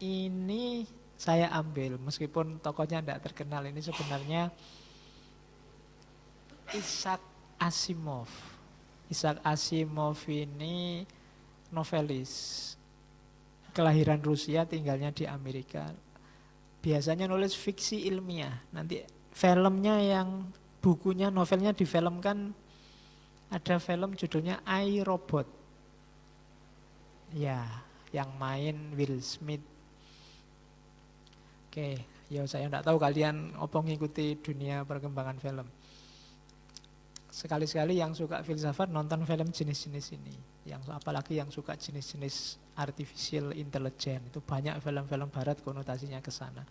Ini saya ambil, meskipun tokohnya tidak terkenal, ini sebenarnya Isaac Asimov. Isaac Asimov ini novelis, kelahiran Rusia, tinggalnya di Amerika. Biasanya nulis fiksi ilmiah. Nanti filmnya yang bukunya, novelnya difilmkan, ada film judulnya I, Robot. Ya, yang main Will Smith. Oke, ya saya tidak tahu kalian apa ngikuti dunia perkembangan film. Sekali-sekali yang suka filsafat nonton film jenis-jenis ini. Yang apalagi yang suka jenis-jenis artificial intelligence, itu banyak film-film barat konotasinya ke sana.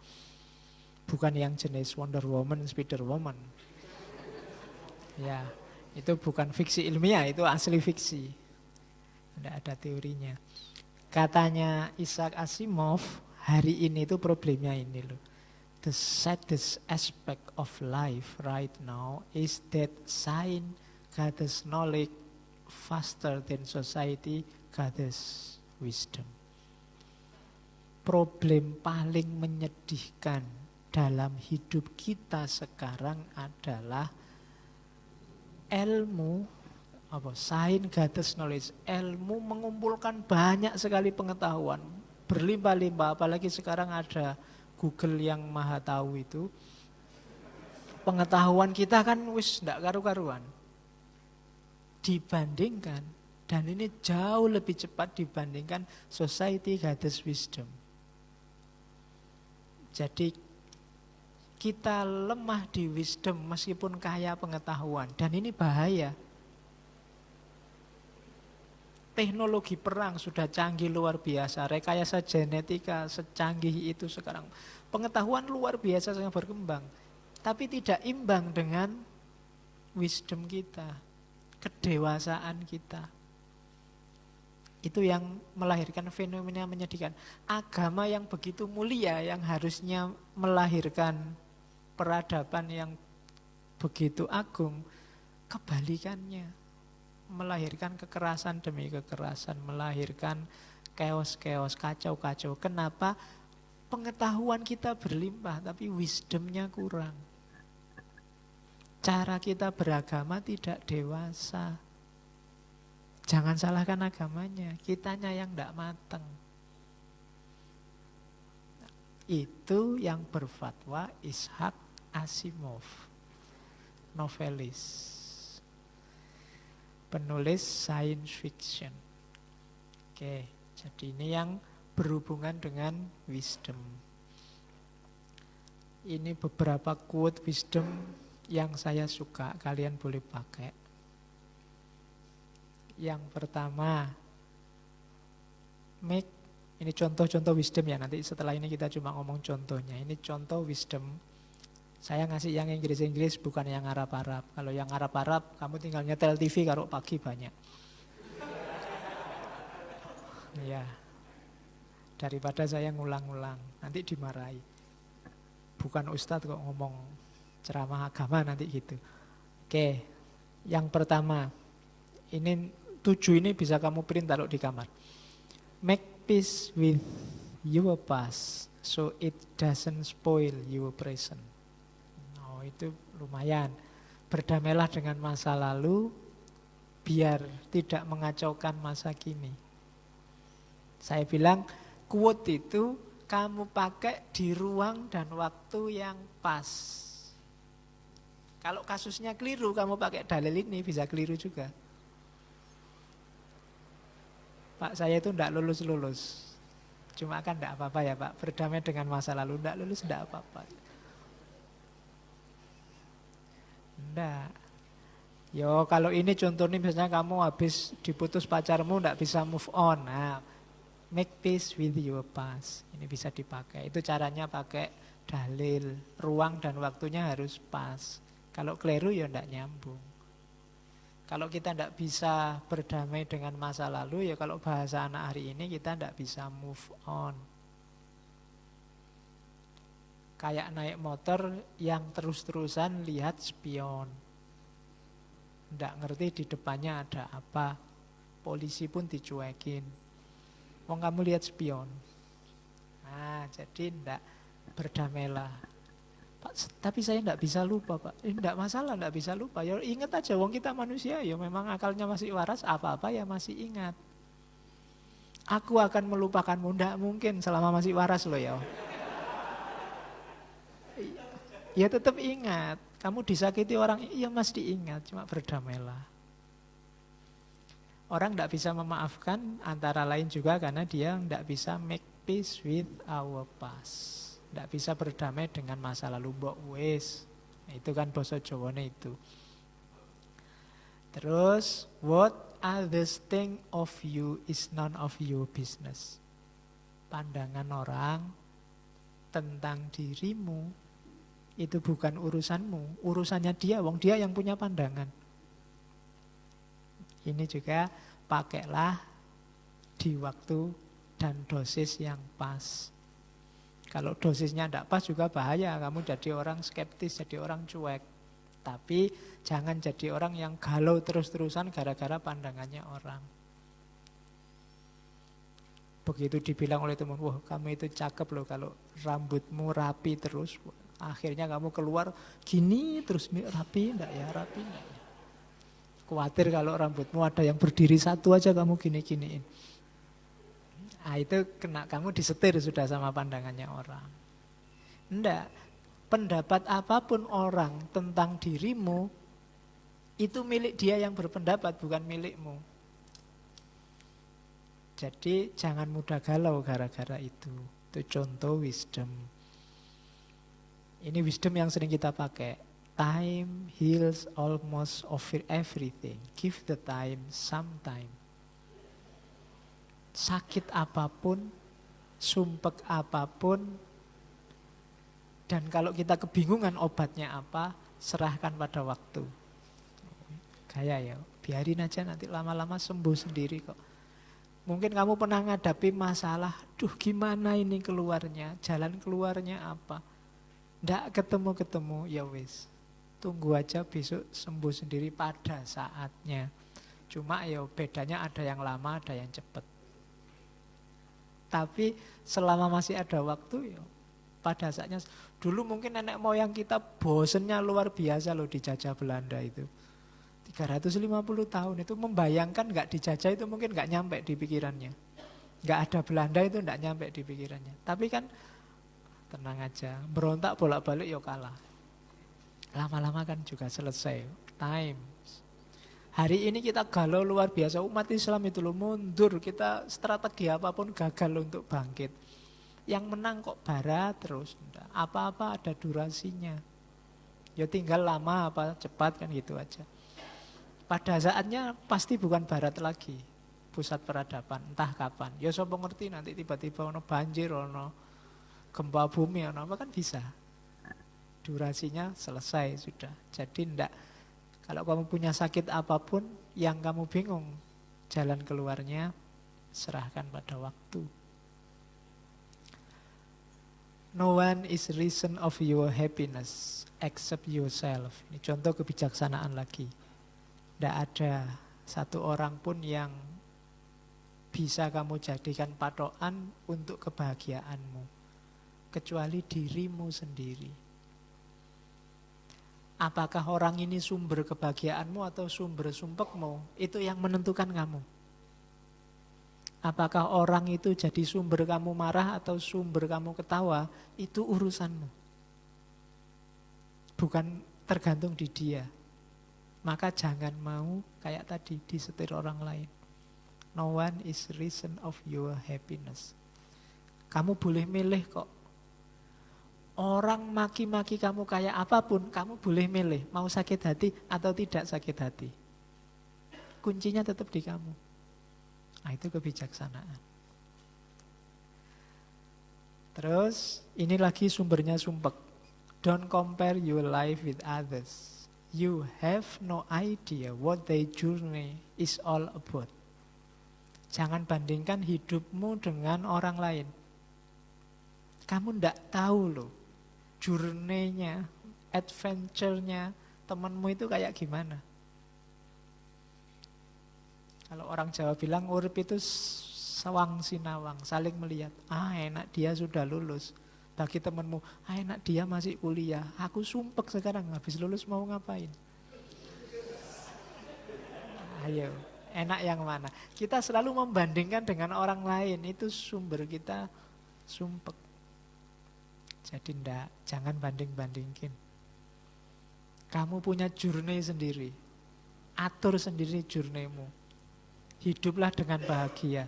Bukan yang jenis Wonder Woman, Spider Woman. Ya, itu bukan fiksi ilmiah, itu asli fiksi. Tidak ada teorinya. Katanya Isaac Asimov, hari ini itu problemnya ini loh. The saddest aspect of life right now is that science gathers knowledge faster than society gathers wisdom. Problem paling menyedihkan dalam hidup kita sekarang adalah ilmu, science gathers knowledge, ilmu mengumpulkan banyak sekali pengetahuan, berlimpah-limpah, apalagi sekarang ada Google yang maha tahu itu. Pengetahuan kita kan wis ndak karu-karuan. Dibandingkan, dan ini jauh lebih cepat dibandingkan society gathers wisdom. Jadi kita lemah di wisdom meskipun kaya pengetahuan, dan ini bahaya. Teknologi perang sudah canggih luar biasa, rekayasa genetika secanggih itu sekarang. Pengetahuan luar biasa sangat berkembang, tapi tidak imbang dengan wisdom kita, kedewasaan kita. Itu yang melahirkan fenomena menyedihkan. Agama yang begitu mulia, yang harusnya melahirkan peradaban yang begitu agung, kebalikannya. Melahirkan kekerasan demi kekerasan, melahirkan chaos-chaos, kacau-kacau. Kenapa? Pengetahuan kita berlimpah, tapi wisdomnya kurang. Cara kita beragama tidak dewasa. Jangan salahkan agamanya, kitanya yang tidak mateng. Itu yang berfatwa Isaac Asimov, novelis, penulis science fiction. Oke, jadi ini yang berhubungan dengan wisdom. Ini beberapa quote wisdom yang saya suka, kalian boleh pakai. Yang pertama, ini contoh-contoh wisdom ya, nanti setelah ini kita cuma ngomong contohnya. Ini contoh wisdom. Saya ngasih yang Inggris-Inggris, bukan yang Arab-Arab. Kalau yang Arab-Arab, kamu tinggal nyetel TV kalau pagi banyak. Ya, daripada saya ngulang-ngulang, nanti dimarahi. Bukan ustadz kok ngomong ceramah agama nanti gitu. Oke, yang pertama, ini 7 ini bisa kamu print taruh di kamar. Make peace with your past, so it doesn't spoil your present. Itu lumayan. Berdamailah dengan masa lalu biar tidak mengacaukan masa kini. Saya bilang quote itu kamu pakai di ruang dan waktu yang pas. Kalau kasusnya keliru, kamu pakai dalil ini bisa keliru juga. Pak, saya itu tidak lulus-lulus. Cuma kan tidak apa-apa ya Pak, berdamai dengan masa lalu, tidak lulus tidak apa-apa. Enggak. Yo, kalau ini contohnya misalnya kamu habis diputus pacarmu enggak bisa move on. Nah, make peace with your past. Ini bisa dipakai. Itu caranya pakai dalil. Ruang dan waktunya harus pas. Kalau keliru ya enggak nyambung. Kalau kita enggak bisa berdamai dengan masa lalu, ya kalau bahasa anak hari ini kita enggak bisa move on. Kayak naik motor yang terus-terusan lihat spion. Nggak ngerti di depannya ada apa. Polisi pun dicuekin. Wong kamu lihat spion. Nah, jadi ndak berdamailah. Pak, tapi saya ndak bisa lupa, Pak. Ndak masalah, ndak bisa lupa. Ya ingat aja, wong kita manusia, ya memang akalnya masih waras, apa-apa ya masih ingat. Aku akan melupakanmu, ndak mungkin selama masih waras loh ya. Ya tetap ingat, kamu disakiti orang, iya mesti ingat, cuma berdamailah. Orang tidak bisa memaafkan antara lain juga karena dia tidak bisa make peace with our past. Tidak bisa berdamai dengan masa lalu, mbok wis. Itu kan basa Jawane itu. Terus, what others think of you is none of your business. Pandangan orang tentang dirimu itu bukan urusanmu, urusannya dia, wong dia yang punya pandangan. Ini juga pakailah di waktu dan dosis yang pas. Kalau dosisnya tidak pas juga bahaya, kamu jadi orang skeptis, jadi orang cuek. Tapi jangan jadi orang yang galau terus-terusan gara-gara pandangannya orang. Begitu dibilang oleh teman, wah kamu itu cakep loh kalau rambutmu rapi terus. Akhirnya kamu keluar gini terus, rapi enggak ya, rapi enggak ya. Khawatir kalau rambutmu ada yang berdiri satu aja kamu gini-giniin. Nah itu kena, kamu disetir sudah sama pandangannya orang. Enggak, pendapat apapun orang tentang dirimu, itu milik dia yang berpendapat, bukan milikmu. Jadi jangan mudah galau gara-gara itu. Itu contoh wisdom. Ini wisdom yang sering kita pakai. Time heals almost everything. Give the time some time. Sakit apapun, sumpek apapun, dan kalau kita kebingungan obatnya apa, serahkan pada waktu. Kayak ya, biarin aja nanti lama-lama sembuh sendiri kok. Mungkin kamu pernah ngadapi masalah, duh gimana ini keluarnya, jalan keluarnya apa. Nggak ketemu-ketemu, ya wis. Tunggu aja besok sembuh sendiri pada saatnya. Cuma ya bedanya ada yang lama, ada yang cepat. Tapi selama masih ada waktu ya pada saatnya. Dulu mungkin nenek moyang kita bosennya luar biasa loh dijajah Belanda itu. 350 tahun itu membayangkan nggak dijajah itu mungkin nggak nyampe di pikirannya. Nggak ada Belanda itu nggak nyampe di pikirannya. Tapi kan tenang aja, berontak bolak-balik ya kalah. Lama-lama kan juga selesai. Time. Hari ini kita galau luar biasa, umat Islam itu loh mundur, kita strategi apapun gagal untuk bangkit. Yang menang kok barat terus, apa-apa ada durasinya. Ya tinggal lama apa cepat kan gitu aja. Pada saatnya pasti bukan barat lagi, pusat peradaban, entah kapan. Ya sapa ngerti nanti tiba-tiba ono banjir, ono gempa bumi, ono apa kan bisa. Durasinya selesai sudah. Jadi ndak. Kalau kamu punya sakit apapun yang kamu bingung jalan keluarnya, serahkan pada waktu. No one is reason of your happiness except yourself. Ini contoh kebijaksanaan lagi. Tidak ada satu orang pun yang bisa kamu jadikan patokan untuk kebahagiaanmu kecuali dirimu sendiri. Apakah orang ini sumber kebahagiaanmu atau sumber sumpekmu? Itu yang menentukan kamu. Apakah orang itu jadi sumber kamu marah atau sumber kamu ketawa? Itu urusanmu. Bukan tergantung di dia. Maka jangan mau kayak tadi disetir orang lain. No one is reason of your happiness. Kamu boleh milih kok. Orang maki-maki kamu kayak apapun, kamu boleh milih mau sakit hati atau tidak sakit hati. Kuncinya tetap di kamu. Nah, itu kebijaksanaan. Terus, ini lagi sumbernya sumpek. Don't compare your life with others. You have no idea what their journey is all about. Jangan bandingkan hidupmu dengan orang lain. Kamu ndak tahu loh journey-nya, adventure-nya temanmu itu kayak gimana. Kalau orang Jawa bilang urip itu sawang sinawang, saling melihat. Ah, enak dia sudah lulus. Bagi temanmu, ah enak dia masih kuliah. Aku sumpek sekarang, habis lulus mau ngapain? Ayo, enak yang mana? Kita selalu membandingkan dengan orang lain, itu sumber kita sumpek. Jadi jangan banding-bandingin. Kamu punya journey sendiri. Atur sendiri journey-mu. Hiduplah dengan bahagia.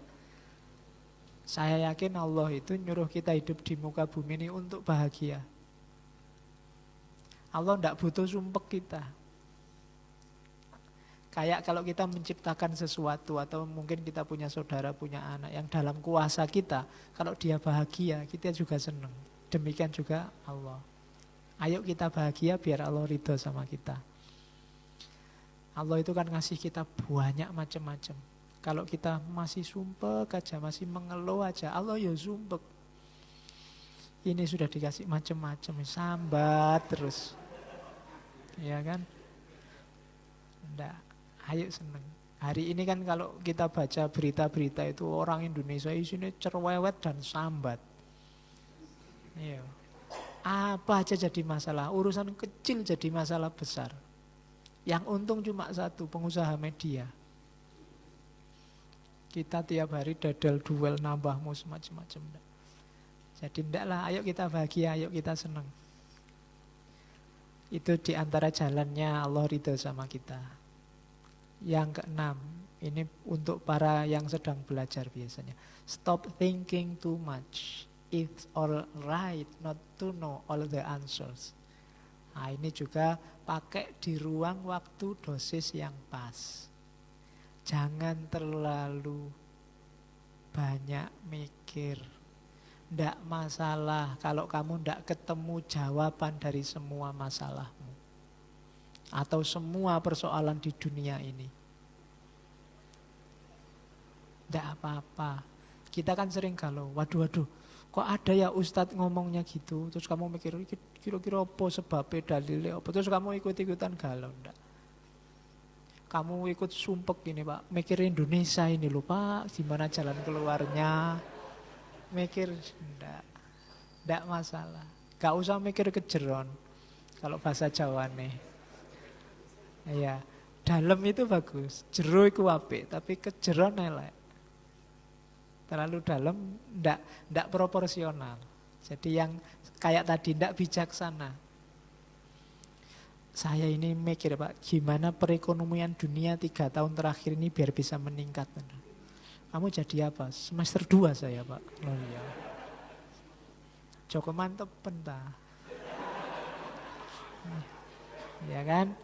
Saya yakin Allah itu nyuruh kita hidup di muka bumi ini untuk bahagia. Allah tidak butuh sumpek kita. Kayak kalau kita menciptakan sesuatu atau mungkin kita punya saudara, punya anak yang dalam kuasa kita, kalau dia bahagia, kita juga senang. Demikian juga Allah. Ayo kita bahagia biar Allah ridho sama kita. Allah itu kan ngasih kita banyak macam-macam. Kalau kita masih sumpek aja, masih mengeluh aja, Allah ya sumpek. Ini sudah dikasih macam-macam, sambat terus. Ya kan? Nggak, ayo seneng. Hari ini kan kalau kita baca berita-berita itu orang Indonesia isinya cerewet dan sambat. Iya. Apa aja jadi masalah, urusan kecil jadi masalah besar. Yang untung cuma satu, pengusaha media. Kita tiap hari dadal duel nambah mus macam-macam. Jadi ndaklah, ayo kita bahagia, ayo kita senang. Itu diantara jalannya Allah ridho sama kita. Yang keenam, ini untuk para yang sedang belajar biasanya. Stop thinking too much. It's all right not to know all the answers. Nah, ini juga pakai di ruang waktu dosis yang pas. Jangan terlalu banyak mikir. Ndak masalah kalau kamu ndak ketemu jawaban dari semua masalahmu. Atau semua persoalan di dunia ini. Ndak apa-apa. Kita kan sering galau, waduh, kok ada ya Ustadz ngomongnya gitu. Terus kamu mikir, kira-kira apa sebabnya, dalilnya apa. Terus kamu ikut-ikutan galau, enggak. Kamu ikut sumpek ini Pak, mikir Indonesia ini loh Pak, gimana jalan keluarnya. Mikir, enggak masalah. Gak usah mikir kejeron, kalau bahasa Jawa nih. Iya, dalam itu bagus, jero iku apik, tapi kejeron elek. Terlalu dalam ndak proporsional. Jadi yang kayak tadi ndak bijaksana. Saya ini mikir Pak, gimana perekonomian dunia 3 tahun terakhir ini biar bisa meningkat. Kamu jadi apa? Semester 2 saya Pak. Oh iya. Joko mantep pentah. Ya kan?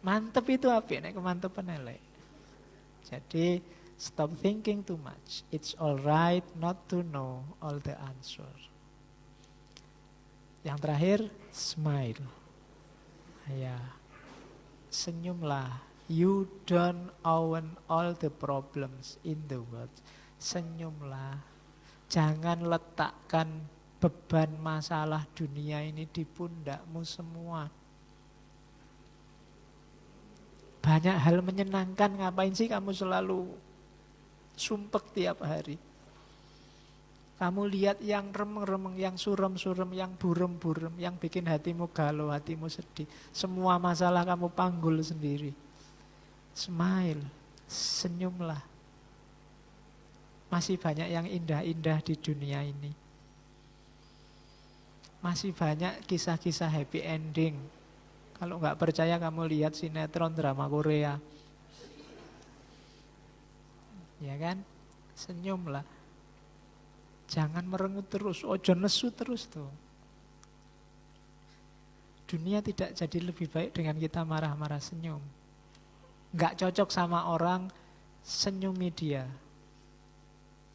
Mantep itu apa? Nek kemantepan elek. Jadi stop thinking too much. It's alright not to know all the answer. Yang terakhir, smile. Ya, senyumlah. You don't own all the problems in the world. Senyumlah. Jangan letakkan beban masalah dunia ini di pundakmu semua. Banyak hal menyenangkan, ngapain sih kamu selalu sumpek tiap hari? Kamu lihat yang remeng-remeng, yang surem-surem, yang burem-burem, yang bikin hatimu galau, hatimu sedih. Semua masalah kamu panggul sendiri. Smile, senyumlah. Masih banyak yang indah-indah di dunia ini. Masih banyak kisah-kisah happy ending. Kalau nggak percaya kamu lihat sinetron drama Korea. Ya kan? Senyumlah. Jangan merengut terus, ojo nesu terus tuh. Dunia tidak jadi lebih baik dengan kita marah-marah, senyum. Nggak cocok sama orang, senyumi dia.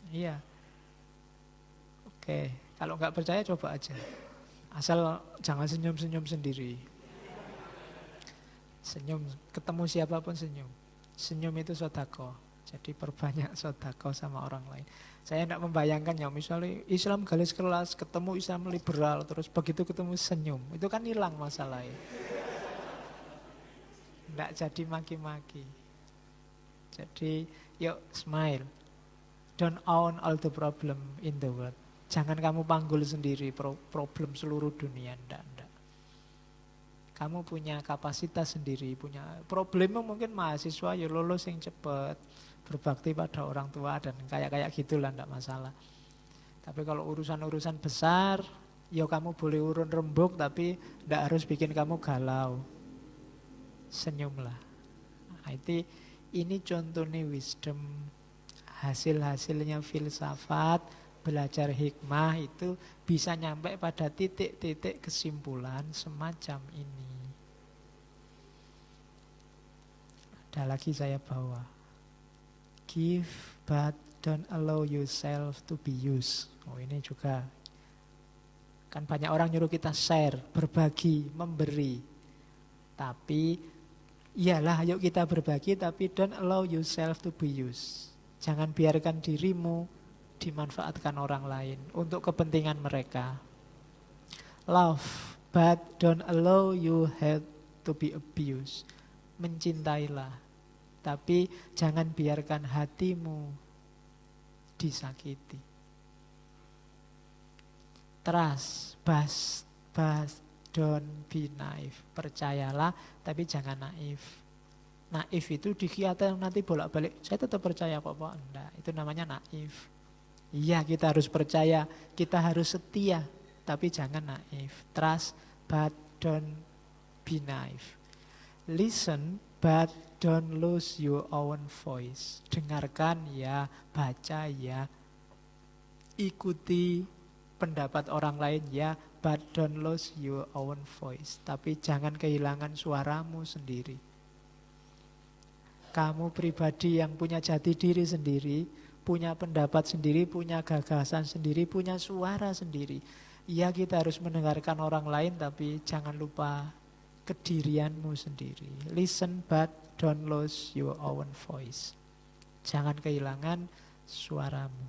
Iya. Oke, kalau nggak percaya coba aja. Asal jangan senyum-senyum sendiri. Senyum, ketemu siapapun senyum. Senyum itu sedekah. Jadi perbanyak sedekah sama orang lain. Saya tidak membayangkan ya, misalnya Islam garis keras, ketemu Islam liberal, terus begitu ketemu senyum. Itu kan hilang masalahnya. Tidak jadi maki-maki. Jadi yuk smile. Don't own all the problem in the world. Jangan kamu panggul sendiri problem seluruh dunia. Ndak. Kamu punya kapasitas sendiri, punya problemmu mungkin mahasiswa ya lulus yang cepat, berbakti pada orang tua dan kayak gitulah, ndak masalah. Tapi kalau urusan-urusan besar, ya kamu boleh urun rembuk tapi ndak harus bikin kamu galau. Senyumlah. Nah, ini contohnya wisdom, hasil-hasilnya filsafat, belajar hikmah itu bisa nyampe pada titik-titik kesimpulan semacam ini. Ada lagi saya bawa. Give but don't allow yourself to be used. Oh, ini juga kan banyak orang nyuruh kita share, berbagi, memberi. Tapi iyalah, yuk kita berbagi, tapi don't allow yourself to be used. Jangan biarkan dirimu dimanfaatkan orang lain untuk kepentingan mereka. Love, but don't allow you have to be abused. Mencintailah, tapi jangan biarkan hatimu disakiti. Trust, but don't be naive. Percayalah, tapi jangan naif. Naif itu dikira nanti bolak-balik, saya tetap percaya kok Pak. Enggak, itu namanya naif. Iya, kita harus percaya, kita harus setia, tapi jangan naif. Trust, but don't be naive. Listen, but don't lose your own voice. Dengarkan ya, baca ya, ikuti pendapat orang lain ya, but don't lose your own voice. Tapi jangan kehilangan suaramu sendiri. Kamu pribadi yang punya jati diri sendiri, punya pendapat sendiri, punya gagasan sendiri, punya suara sendiri. Ya, kita harus mendengarkan orang lain, tapi jangan lupa kedirianmu sendiri. Listen but don't lose your own voice. Jangan kehilangan suaramu.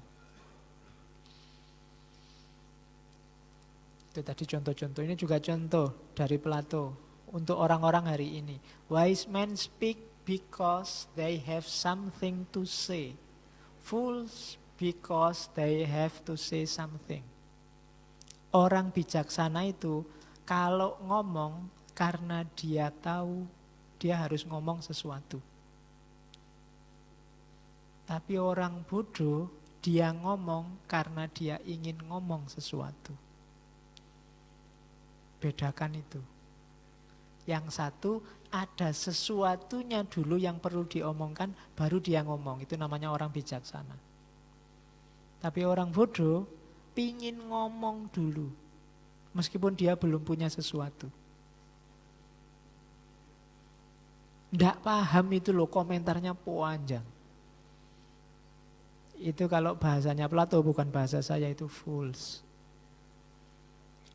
Itu tadi contoh-contoh, ini juga contoh dari Plato untuk orang-orang hari ini. Wise men speak because they have something to say. Fools because they have to say something. Orang bijaksana itu kalau ngomong karena dia tahu dia harus ngomong sesuatu. Tapi orang bodoh dia ngomong karena dia ingin ngomong sesuatu. Bedakan itu. Yang satu ada sesuatunya dulu yang perlu diomongkan, baru dia ngomong. Itu namanya orang bijaksana. Tapi orang bodoh pingin ngomong dulu, meskipun dia belum punya sesuatu. Nggak paham itu loh, komentarnya panjang. Itu kalau bahasanya Plato, bukan bahasa saya, itu fools.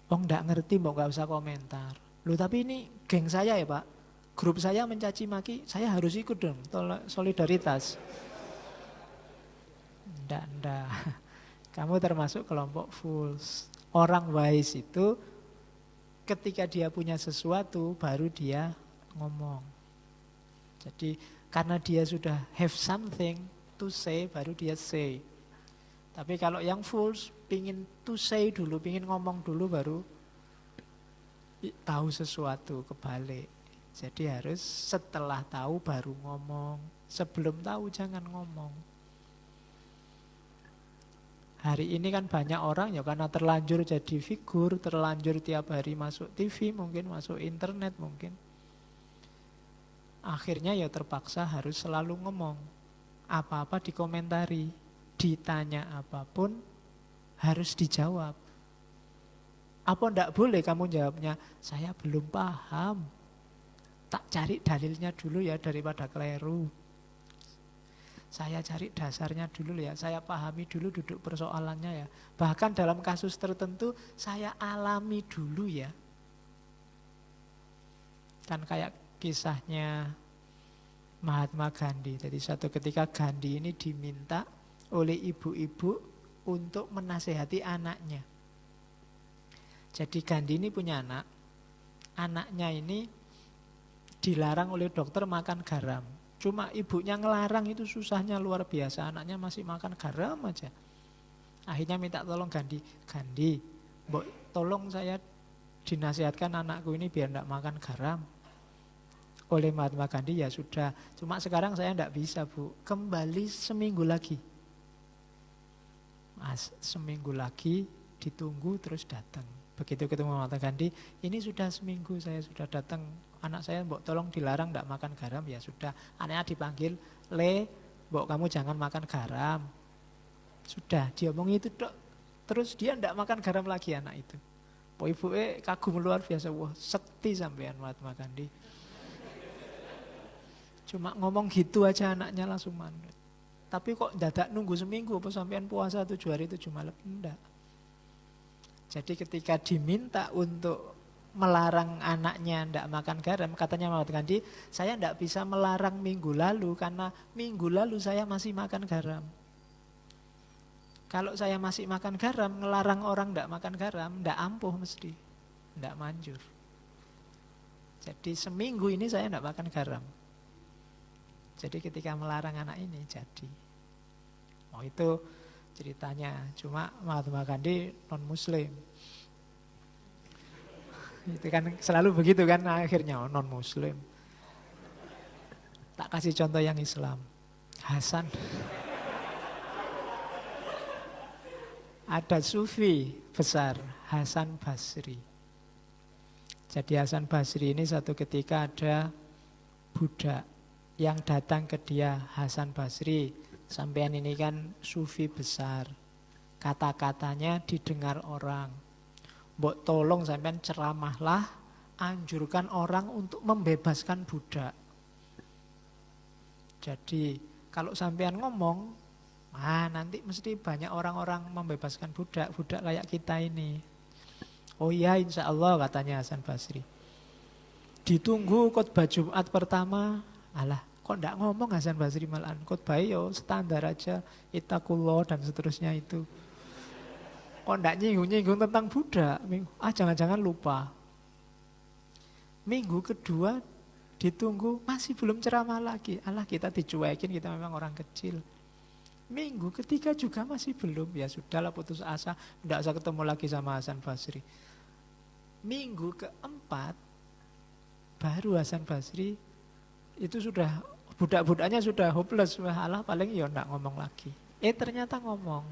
Oh, nggak ngerti, mau nggak usah komentar. Loh, tapi ini geng saya ya Pak, grup saya mencaci maki, saya harus ikut dong, solidaritas. Nggak. Kamu termasuk kelompok fools. Orang wise itu ketika dia punya sesuatu, baru dia ngomong. Jadi karena dia sudah have something to say, baru dia say. Tapi kalau yang fools, pingin to say dulu, pingin ngomong dulu, baru tahu sesuatu, kebalik. Jadi harus setelah tahu baru ngomong. Sebelum tahu jangan ngomong. Hari ini kan banyak orang ya karena terlanjur jadi figur, terlanjur tiap hari masuk TV mungkin, masuk internet mungkin. Akhirnya ya terpaksa harus selalu ngomong. Apa-apa dikomentari, ditanya apapun harus dijawab. Apa ndak boleh kamu jawabnya, saya belum paham. Tak cari dalilnya dulu ya daripada keliru. Saya cari dasarnya dulu ya, saya pahami dulu duduk persoalannya ya. Bahkan dalam kasus tertentu saya alami dulu ya. Kan kayak kisahnya Mahatma Gandhi. Jadi suatu ketika Gandhi ini diminta oleh ibu-ibu untuk menasehati anaknya. Jadi Gandhi ini punya anak. Anaknya ini dilarang oleh dokter makan garam. Cuma ibunya ngelarang itu susahnya luar biasa. Anaknya masih makan garam aja. Akhirnya minta tolong Gandhi, Mbok tolong saya dinasihatkan anakku ini biar tidak makan garam. Oleh Mahatma Gandhi, ya sudah. Cuma sekarang saya tidak bisa, Bu. Kembali seminggu lagi. Seminggu lagi ditunggu terus datang. Begitu ketemu Mahatma Gandhi, ini sudah seminggu saya sudah datang. Anak saya, Mbok tolong dilarang tidak makan garam. Ya sudah. Anaknya dipanggil, Mbok kamu jangan makan garam. Sudah, diomong itu dok. Terus dia tidak makan garam lagi anak itu. Ibu kagum luar biasa. Wah, sekti sampean Mahatma Gandhi. Cuma ngomong gitu aja anaknya langsung manut. Tapi kok dadak nunggu seminggu apa sampean puasa 7 hari 7 malam? Enggak. Jadi ketika diminta untuk melarang anaknya tidak makan garam, katanya Mahatma Gandhi, saya tidak bisa melarang minggu lalu karena minggu lalu saya masih makan garam. Kalau saya masih makan garam, ngelarang orang tidak makan garam, tidak ampuh mesti, tidak manjur. Jadi seminggu ini saya tidak makan garam. Jadi ketika melarang anak ini jadi. Oh itu ceritanya. Cuma Mahatma Gandhi non muslim. Itu kan selalu begitu kan akhirnya non muslim. Tak kasih contoh yang Islam. Hasan. Ada sufi besar Hasan Basri. Jadi Hasan Basri ini satu ketika ada budak yang datang ke dia, Hasan Basri, sampean ini kan sufi besar, kata-katanya didengar orang, mbok tolong sampean ceramahlah, anjurkan orang untuk membebaskan budak. Jadi kalau sampean ngomong, nanti mesti banyak orang-orang membebaskan budak layak kita ini. Oh iya insya Allah katanya Hasan Basri. Ditunggu khotbah Jumat pertama, alah kok enggak ngomong Hasan Basri malahan, khotbah yo standar aja, ittaqullah dan seterusnya itu. Kok enggak nyinggung-nyinggung tentang budak, jangan-jangan lupa. Minggu kedua ditunggu masih belum ceramah lagi, alah kita dicuekin, kita memang orang kecil. Minggu ketiga juga masih belum, ya sudahlah putus asa, enggak usah ketemu lagi sama Hasan Basri. Minggu keempat baru Hasan Basri itu sudah budak-budaknya sudah hopeless, alah paling ya enggak ngomong lagi. Ternyata ngomong.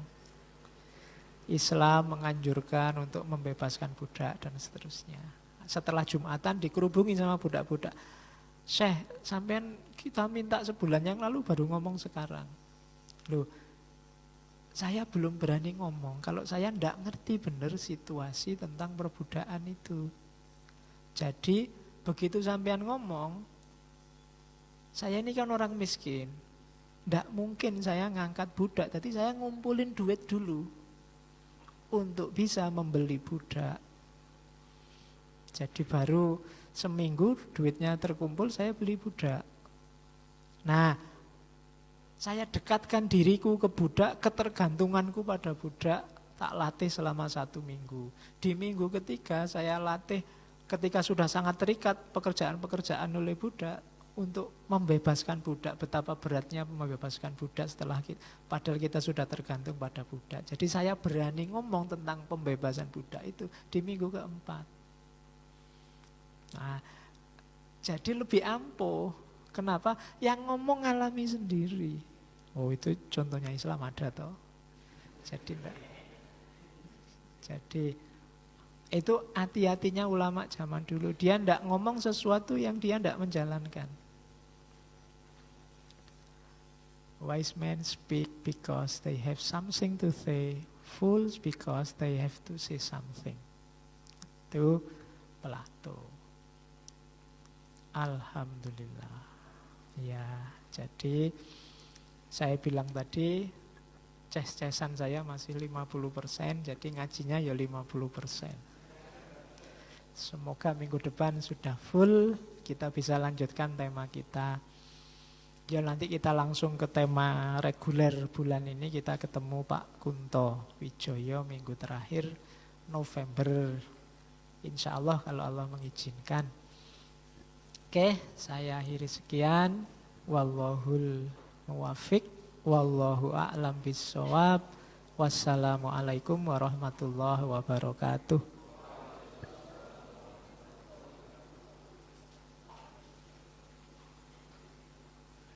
Islam menganjurkan untuk membebaskan budak dan seterusnya. Setelah Jumatan dikerubungi sama budak-budak. Syekh, sampean kita minta sebulan yang lalu baru ngomong sekarang. Loh, saya belum berani ngomong kalau saya enggak ngerti benar situasi tentang perbudakan itu. Jadi begitu sampean ngomong, saya ini kan orang miskin, enggak mungkin saya ngangkat budak, jadi saya ngumpulin duit dulu untuk bisa membeli budak. Jadi baru seminggu duitnya terkumpul, saya beli budak. Nah, saya dekatkan diriku ke budak, ketergantunganku pada budak, tak latih selama 1 minggu. Di minggu ketiga saya latih ketika sudah sangat terikat pekerjaan-pekerjaan oleh budak untuk membebaskan budak. Betapa beratnya membebaskan budak setelah padahal kita sudah tergantung pada budak. Jadi saya berani ngomong tentang pembebasan budak itu di minggu keempat. Nah, jadi lebih ampuh. Kenapa? Yang ngomong ngalami sendiri. Oh itu contohnya Islam ada toh. Jadi enggak. Jadi itu hati-hatinya ulama zaman dulu. Dia enggak ngomong sesuatu yang dia enggak menjalankan. Wise men speak because they have something to say. Fools because they have to say something. Itu Plato. Alhamdulillah. Ya, jadi saya bilang tadi ces-cesan saya masih 50%, jadi ngajinya ya 50%. Semoga minggu depan sudah full, kita bisa lanjutkan tema kita. Ya nanti kita langsung ke tema reguler bulan ini, kita ketemu Pak Kunto Wijoyo minggu terakhir November. Insya Allah kalau Allah mengizinkan. Oke, saya akhiri sekian. Wallahul muwaffiq. Wallahu a'lam bissawab. Wassalamualaikum warahmatullahi wabarakatuh.